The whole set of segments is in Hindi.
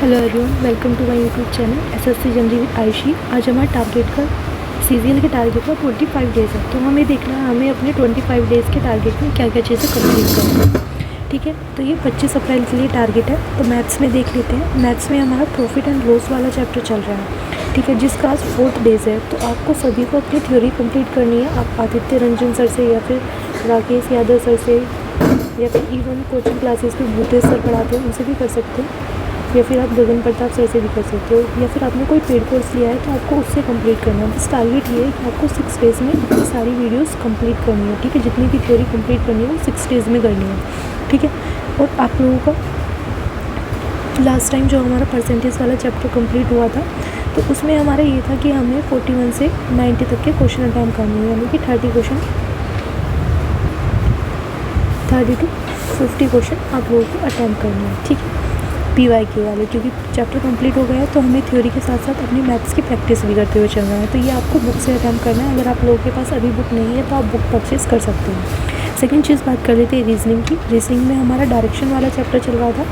Hello everyone, welcome to my YouTube channel SSC general with Ayushi. आज हमारा टारगेट का सीजीएल के टारगेट का 25 डेज़ है, तो हमें देखना है हमें अपने 25 डेज़ के टारगेट में क्या क्या चीज़ें कंप्लीट करनी है। ठीक है, तो ये 25 अप्रैल के लिए टारगेट है। तो मैथ्स में देख लेते हैं। मैथ्स में हमारा प्रॉफिट एंड लॉस वाला चैप्टर चल रहा है। ठीक है, जिसका आज 4th डेज़ है। तो आपको सभी को अपनी थ्योरी कंप्लीट करनी है। आप आदित्य रंजन सर से या फिर राकेश यादव सर से या फिर इवन कोचिंग क्लासेस में भूतेश सर पढ़ाते हैं उनसे भी कर सकते हैं, या फिर आप गगन प्रताप सर से भी कर सकते हो, या फिर आपने कोई पेड कोर्स लिया है तो आपको उससे कंप्लीट करना है। बस टारगेट ये है कि आपको 6 डेज़ में ये सारी वीडियोस कंप्लीट करनी है। ठीक है, जितनी भी थ्योरी कंप्लीट करनी है वो 6 डेज़ में करनी है। ठीक है, और आप लोगों का लास्ट टाइम जो हमारा परसेंटेज वाला चैप्टर कंप्लीट हुआ था, तो उसमें हमारा ये था कि हमें 41 से 90 तक के क्वेश्चन अटैम्प्ट करने हैं, यानी कि 30 टू 50 क्वेश्चन आप लोगों को अटैम्प्ट करने हैं। ठीक है, PYQ वाले, क्योंकि चैप्टर कंप्लीट हो गया है तो हमें थ्योरी के साथ साथ अपनी मैथ्स की प्रैक्टिस भी करते हुए चलना है। तो ये आपको बुक से अटैम्प्ट करना है। अगर आप लोगों के पास अभी बुक नहीं है तो आप बुक परचेज़ कर सकते हैं। सेकंड चीज़ बात कर लेते हैं रीजनिंग की। रीजनिंग में हमारा डायरेक्शन वाला चैप्टर चल रहा था,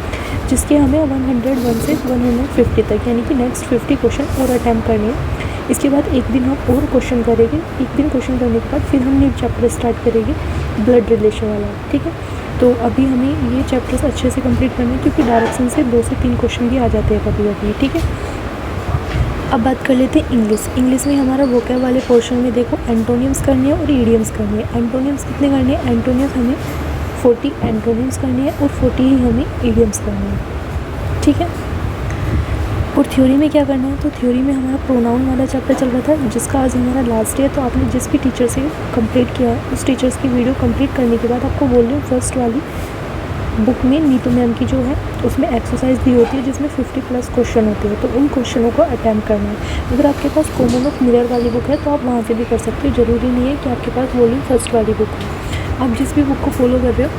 जिसके हमें 101 से 150 तक यानी कि नेक्स्ट 50 क्वेश्चन और अटैम्प्ट करने हैं। इसके बाद एक दिन हम और क्वेश्चन करेंगे। एक दिन क्वेश्चन करने के बाद फिर हम न्यू चैप्टर स्टार्ट करेंगे, ब्लड रिलेशन वाला। ठीक है, तो अभी हमें ये चैप्टर्स अच्छे से कंप्लीट करने हैं, क्योंकि डायरेक्शन से 2 से 3 क्वेश्चन भी आ जाते हैं कभी कभी। ठीक है, अब बात कर लेते हैं इंग्लिश। इंग्लिश में हमारा वोकैब वाले पोर्शन में देखो एंटोनियम्स करनी है और ईडियम्स करनी है। एंटोनियम्स कितने करने हैं? एंटोनियम्स हमें 40 एंटोनियम्स करनी है और 40 ही हमें ईडियम्स करनी है। ठीक है, और थ्योरी में क्या करना है? तो थ्योरी में हमारा प्रोनाउन वाला चैप्टर चल रहा था, जिसका आज हमारा लास्ट डे है। तो आपने जिस भी टीचर से कंप्लीट किया है उस टीचर्स की वीडियो कंप्लीट करने के बाद आपको बोल रही हूँ फर्स्ट वाली बुक में नीतू मैम की जो है उसमें एक्सरसाइज दी होती है, जिसमें 50+ क्वेश्चन होते हैं। तो उन क्वेश्चनों को अटैम्प्ट करना है। अगर आपके पास कॉमन ऑफ मिरर वाली बुक है तो आप वहाँ से भी कर सकते हो। ज़रूरी नहीं है कि आपके पास वॉल्यूम फर्स्ट वाली बुक है। आप जिस भी बुक को फॉलो कर रहे हो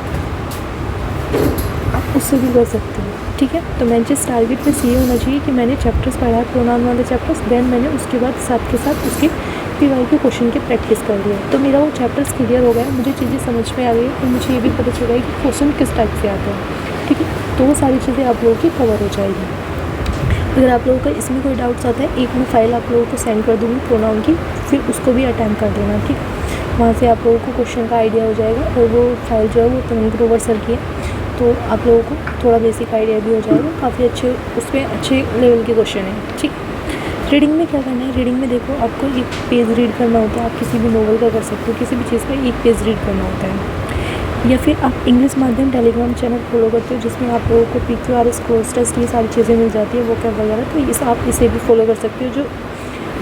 आप उससे भी कर सकते हो। ठीक है, तो मैं जिस टारगेट पे ये होना चाहिए कि मैंने चैप्टर्स पढ़ा है प्रोनाउन वाले चैप्टर्स, देन मैंने उसके बाद साथ के साथ उसके PYQ क्वेश्चन की प्रैक्टिस कर लिया। तो मेरा वो चैप्टर्स क्लियर हो गया, मुझे चीज़ें समझ में आ गई और मुझे ये भी पता चला है कि क्वेश्चन किस टाइप से आते हैं। ठीक है, तो वो सारी चीज़ें आप लोगों की कवर हो जाएगी। अगर आप लोगों का इसमें कोई डाउट्स आता है, एक मैं फ़ाइल आप लोगों को सेंड कर दूँगी प्रोनाउन की, फिर उसको भी अटैम्प्ट कर देना। ठीक है, वहाँ से आप लोगों को क्वेश्चन का आइडिया हो जाएगा। और वो फाइल जो है वो तनिक ग्रोवर सर की है, तो आप लोगों को थोड़ा बेसिक आइडिया भी हो जाएगा। काफ़ी अच्छे उसमें अच्छे लेवल के क्वेश्चन हैं। ठीक, रीडिंग में क्या करना है? रीडिंग में देखो आपको एक पेज रीड करना होता है। आप किसी भी नॉवल का कर सकते हो, किसी भी चीज़ का एक पेज रीड करना होता है। या फिर आप इंग्लिश माध्यम टेलीग्राम चैनल फॉलो करते हो, जिसमें आप लोगों को PQRS क्रॉस टेस्ट ये सारी चीज़ें मिल जाती है, वोकैब वगैरह। तो आप इसे भी फॉलो कर सकते हो। जो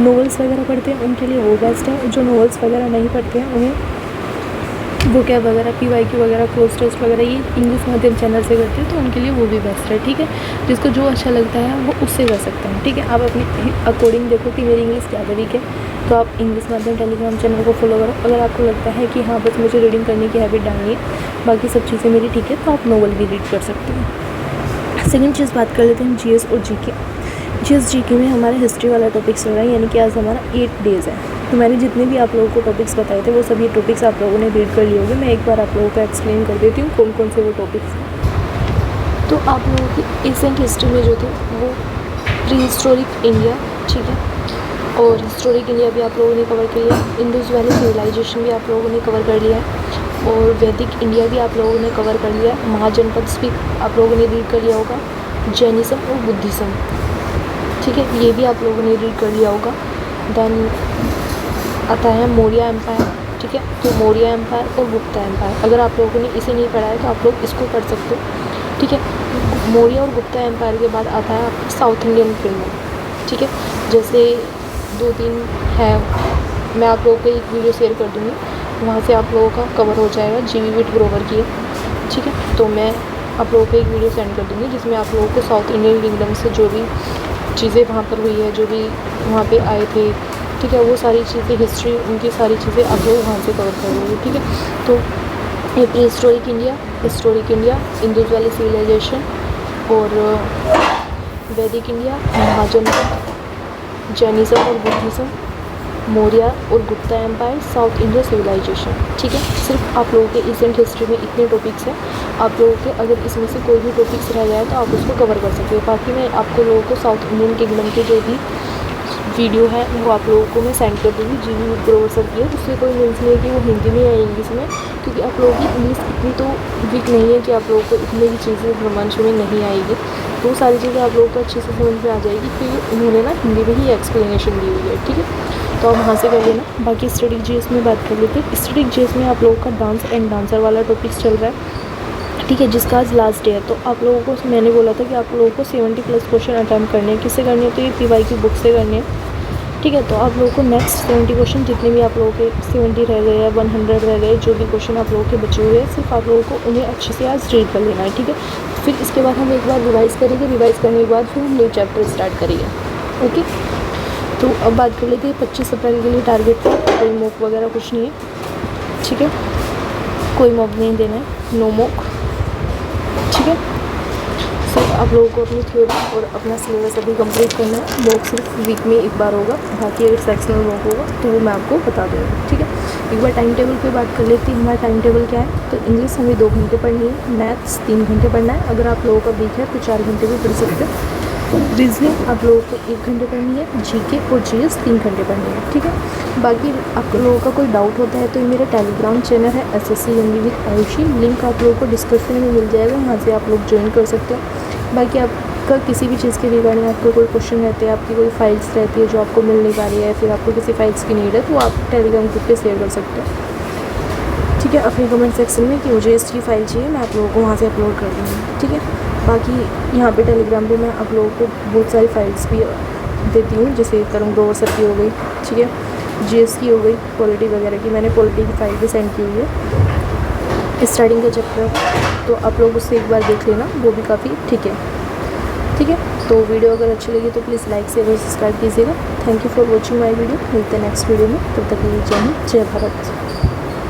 नॉवेल्स वगैरह पढ़ते हैं उनके लिए वो बेस्ट है। जो नॉवेल्स वगैरह नहीं पढ़ते हैं उन्हें वोकैब वगैरह PYQ वगैरह क्रॉस टेस्ट वगैरह ये इंग्लिश माध्यम चैनल से करते हैं, तो उनके लिए वो भी बेस्ट है। ठीक है, जिसको जो अच्छा लगता है वो उससे कर सकते हैं। ठीक है, आप अपने अकॉर्डिंग देखो कि मेरी इंग्लिश ज़्यादा वीक है तो आप इंग्लिश माध्यम टेलीग्राम चैनल को फॉलो करो। अगर आपको लगता है कि हाँ बस मुझे रीडिंग करने की हैबिट डालनी है, बाकी सब चीज़ें मेरी ठीक है, तो आप नॉवल भी रीड कर सकते हो। सेकेंड चीज़ बात कर लेते हैं GS और GK। GS GK में हमारा हिस्ट्री वाला टॉपिक चल रहा है, यानी कि आज हमारा 8 डेज़ है। तो मैंने जितने भी आप लोगों को टॉपिक्स बताए थे वो सभी टॉपिक्स आप लोगों ने रीड कर लिए होंगे। मैं एक बार आप लोगों को एक्सप्लेन कर देती हूँ कौन कौन से वो टॉपिक्स हैं। तो आप लोगों की एशियंट हिस्ट्री में जो थे वो प्री हिस्टोरिक इंडिया, ठीक है, और हिस्टोरिक इंडिया भी आप लोगों ने कवर कर लिया। इंडस वैली सिविलाइजेशन भी आप लोगों ने कवर कर लिया है, और वैदिक इंडिया भी आप लोगों ने कवर कर लिया। महाजनपद भी आप लोगों ने रीड कर लिया होगा। जैनिज़्म और बुद्धिज़्म, ठीक है, ये भी आप लोगों ने रीड कर लिया होगा। देन आता है मौर्य एम्पायर। ठीक है, तो मौर्य एम्पायर और गुप्ता एम्पायर, अगर आप लोगों ने इसे नहीं पढ़ा है तो आप लोग इसको पढ़ सकते हो। ठीक है, मौर्य और गुप्ता एम्पायर के बाद आता है आपका साउथ इंडियन फिल्म। ठीक है, जैसे 2-3 है, मैं आप लोगों को एक वीडियो शेयर कर दूँगी, वहाँ से आप लोगों का कवर हो जाएगा। GV विट ग्रोवर की है। ठीक है, तो मैं आप लोगों को एक वीडियो सेंड कर दूँगी जिसमें आप लोगों को साउथ इंडियन किंगडम से जो भी चीज़ें वहाँ पर हुई है, जो भी वहाँ पे आए थे, ठीक है, वो सारी चीज़ें हिस्ट्री उनकी सारी चीज़ें आप लोग वहाँ से कवर करोगे। ठीक है, तो ये pre historic India, historic India, Indus valley civilisation और वैदिक इंडिया, महाजनपद, जैनिज़्म और बुद्धिज़्म, मौर्य और Gupta empire, south India civilisation. ठीक है, सिर्फ आप लोगों के एशियन हिस्ट्री में इतने टॉपिक्स हैं। आप लोगों के अगर इसमें से कोई भी टॉपिक्स रह जाए तो आप उसको कवर कर सकते हो। बाकी मैं आपको लोगों को साउथ इंडियन किंगडम के जो भी वीडियो है वो आप लोगों को मैं सेंड कर दूँगी, जी भी ग्रोवर सर की है। उससे कोई मीन्स नहीं है कि वो हिंदी में या इंग्लिश में, क्योंकि आप लोगों की इंग्लिश इतनी तो वीक नहीं है कि आप लोगों को इतनी भी चीज़ें ब्रह्मांड में नहीं आएगी। वो सारी चीज़ें आप लोगों को अच्छे से समझ में आ जाएगी, क्योंकि उन्होंने ना हिंदी में ही एक्सप्लेनेशन दी हुई है। ठीक है, तो आप वहाँ से कर लेना। बाकी स्टैटिक जीएस में बात कर लेते हैं। स्टैटिक जीएस में आप लोगों का डांस एंड डांसर वाला टॉपिक्स चल रहा है। ठीक है, जिसका आज लास्ट डे है। तो आप लोगों को मैंने बोला था कि आप लोगों को 70+ क्वेश्चन अटैम्प्ट करने हैं। किससे करने हैं? तो ये पीवाई की बुक से करने हैं। ठीक है, तो आप लोगों को नेक्स्ट 70 क्वेश्चन जितने भी आप लोगों के 70 रह गए या 100 रह गए, जो भी क्वेश्चन आप लोगों के बचे हुए हैं, सिर्फ आप लोगों को उन्हें अच्छे से आज रीड कर लेना है। ठीक है, फिर इसके बाद हम एक बार रिवाइज़ करेंगे। रिवाइज़ करने के बाद फिर हम न्यू चैप्टर स्टार्ट करेंगे। ओके, तो अब बात कर लेते हैं 25 अप्रैल के लिए टारगेट था। कोई मॉक वगैरह कुछ नहीं है। ठीक है, कोई मॉक नहीं देना है, नो मॉक। ठीक है, सिर्फ आप लोगों को अपनी थ्योरी और अपना सिलेबस अभी कंप्लीट करना है। मॉक सिर्फ वीक में एक बार होगा, बाकी अगर सेक्शनल मॉक होगा तो वो मैं आपको बता दूँगी। ठीक है, एक बार टाइम टेबल पे बात कर लेती हूँ। हमारा टाइम टेबल क्या है? तो इंग्लिश हमें 2 घंटे पढ़नी है, मैथ्स 3 घंटे पढ़ना है। अगर आप लोगों का वीक है तो 4 घंटे भी पढ़ सकते हो। रीजनिंग आप लोगों को 1 घंटे पढ़नी है। जीके और जीएस 3 घंटे पढ़नी है। ठीक है, बाकी आप लोगों का कोई डाउट होता है तो ये मेरा टेलीग्राम चैनल है SSC Hindi with Ayushi, link आप लोगों को डिस्क्रिप्शन में मिल जाएगा, वहाँ से आप लोग ज्वाइन कर सकते हो। बाकी आपका किसी भी चीज़ के रिगार्डिंग आपको कोई क्वेश्चन रहते हैं, आपकी कोई फाइल्स रहती है जो आपको मिल नहीं पा रही है, फिर आपको किसी फाइल्स की नीड है, तो आप टेलीग्राम ग्रुप पे शेयर कर सकते हो। ठीक है, अपने कमेंट सेक्शन में कि मुझे इसकी फ़ाइल चाहिए, मैं आप लोगों को वहाँ से अपलोड कर दूँगी। ठीक है, बाकी यहाँ पे टेलीग्राम पे मैं आप लोगों को बहुत सारी फाइल्स भी देती हूँ, जैसे करुण ग्रोवर सर की हो गई। ठीक है, जीएस की हो गई, पॉलिटी वगैरह की। मैंने पॉलिटी की फ़ाइल भी सेंड की हुई है, स्टार्टिंग का चैप्टर, तो आप लोग उससे एक बार देख लेना, वो भी काफ़ी ठीक है। ठीक है, तो वीडियो अगर अच्छी लगी तो प्लीज़ लाइक शेयर और सब्सक्राइब कीजिएगा। Thank you for watching my video. मिलते हैं नेक्स्ट वीडियो में, तब तक के लिए जय हिंद, जय भारत।